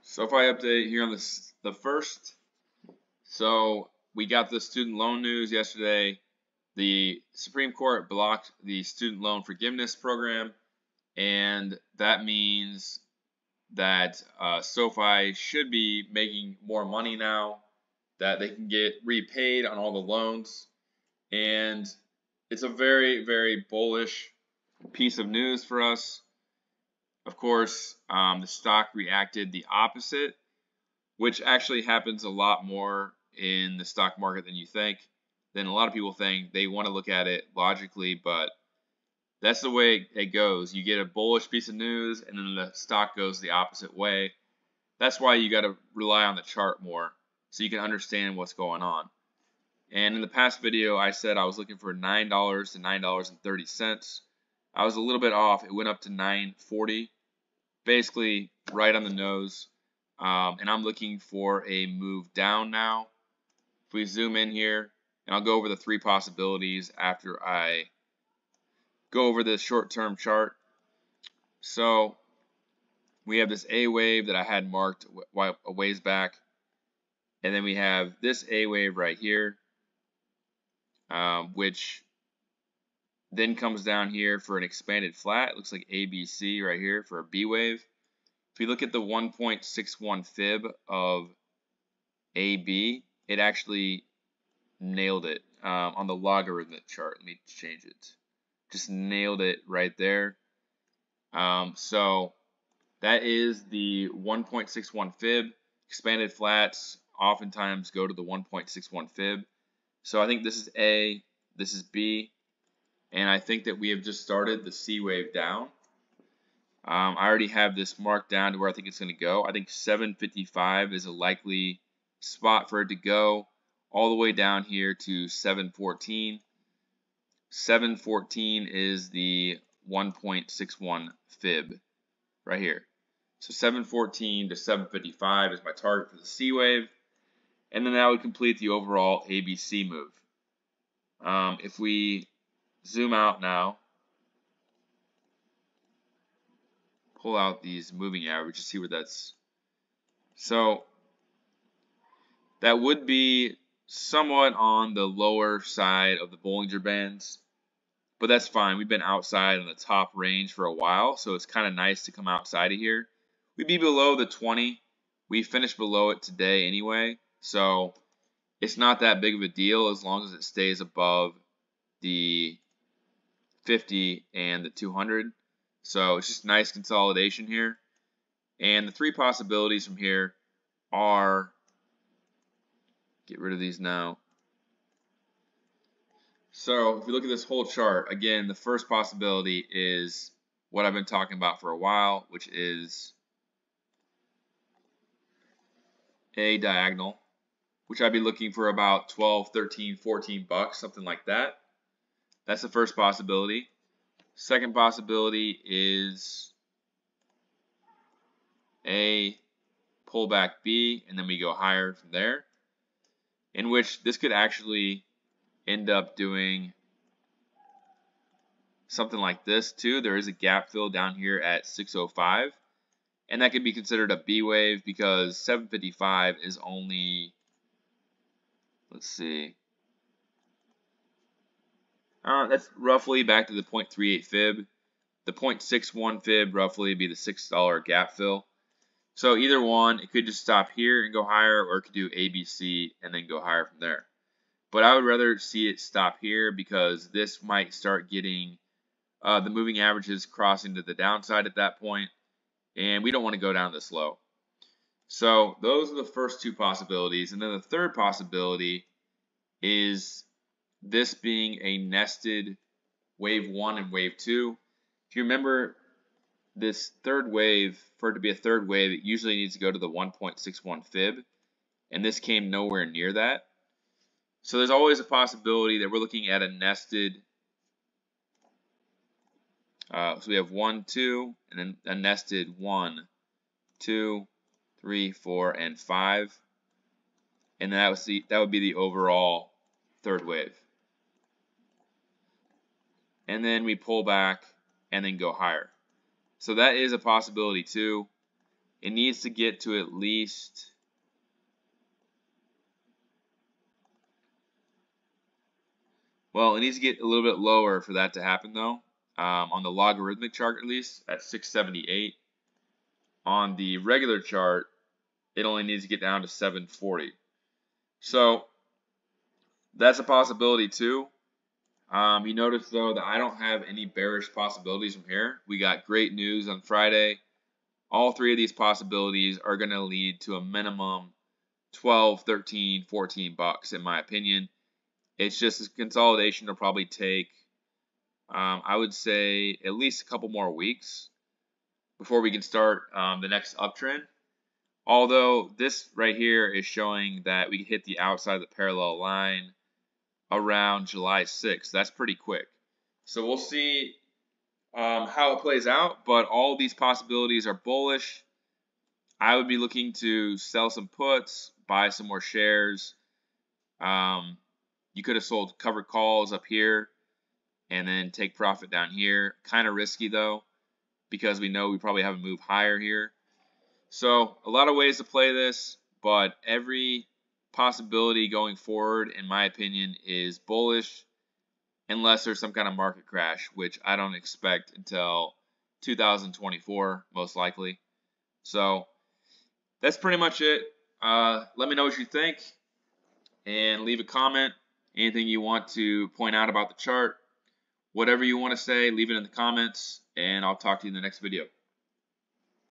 SOFI update here on the first. So we got the student loan news yesterday. The Supreme Court blocked the student loan forgiveness program, and that means that SOFI should be making more money now, that they can get repaid on all the loans, and it's a very, very bullish piece of news for us. Of course, the stock reacted the opposite, which actually happens a lot more in the stock market than you think, than a lot of people think. They want to look at it logically, but that's the way it goes. You get a bullish piece of news, and then the stock goes the opposite way. That's why you got to rely on the chart more, so you can understand what's going on. And in the past video, I said I was looking for $9 to $9.30. I was a little bit off. It went up to $9.40, basically right on the nose. And I'm looking for a move down now. If we zoom in here, and I'll go over the three possibilities after I go over the short-term chart. So we have this A wave that I had marked a ways back, and then we have this A wave right here, which then comes down here for an expanded flat. It looks like ABC right here for a B wave. If you look at the 1.61 fib of AB, it actually nailed it on the logarithmic chart. Let me change it. Just nailed it right there. So that is the 1.61 fib. Expanded flats oftentimes go to the 1.61 fib. So I think this is A, this is B, and I think that we have just started the C wave down. I already have this marked down to where I think it's going to go. I think 755 is a likely spot for it to go all the way down here to 714. 714 is the 1.61 fib right here. So 714 to 755 is my target for the C wave. And then that would complete the overall ABC move. If we zoom out now, pull out these moving averages, see where that's. So that would be somewhat on the lower side of the Bollinger Bands, but that's fine. We've been outside on the top range for a while, so it's kind of nice to come outside of here. We'd be below the 20. We finished below it today anyway, so it's not that big of a deal as long as it stays above the 50 and the 200. So it's just nice consolidation here. And the three possibilities from here are, get rid of these now. So if you look at this whole chart, again, the first possibility is what I've been talking about for a while, which is a diagonal, which I'd be looking for about 12, 13, 14 bucks, something like that. That's the first possibility. Second possibility is a pullback B, and then we go higher from there, in which this could actually end up doing something like this too. There is a gap fill down here at 605, and that could be considered a B wave because 755 is only, let's see, that's roughly back to the 0.38 fib. The 0.61 fib roughly would be the $6 gap fill. So either one, it could just stop here and go higher, or it could do ABC and then go higher from there. But I would rather see it stop here because this might start getting the moving averages crossing to the downside at that point, and we don't want to go down this low. So those are the first two possibilities. And then the third possibility is this being a nested wave 1 and wave 2. If you remember, this third wave, for it to be a third wave, it usually needs to go to the 1.61 fib, and this came nowhere near that. So there's always a possibility that we're looking at a nested, so we have 1, 2, and then a nested 1, 2, 3, 4, and 5, and that would be the overall third wave. And then we pull back and then go higher. So that is a possibility too. it needs to get to at least, well, it needs to get a little bit lower for that to happen though. On the logarithmic chart at least at 678. On the regular chart, it only needs to get down to 740. So that's a possibility too. You notice though that I don't have any bearish possibilities from here. We got great news on Friday. All three of these possibilities are going to lead to a minimum 12, 13, 14 bucks in my opinion. It's just a consolidation will probably take, I would say, at least a couple more weeks before we can start the next uptrend. Although this right here is showing that we hit the outside of the parallel line around July 6th. That's pretty quick. So we'll see how it plays out, but all these possibilities are bullish. I would be looking to sell some puts, buy some more shares. You could have sold covered calls up here and then take profit down here. Kind of risky though, because we know we probably have a move higher here. So a lot of ways to play this, but every possibility going forward, in my opinion, is bullish unless there's some kind of market crash, which I don't expect until 2024, most likely. So that's pretty much it. Let me know what you think and leave a comment. Anything you want to point out about the chart, whatever you want to say, leave it in the comments, and I'll talk to you in the next video.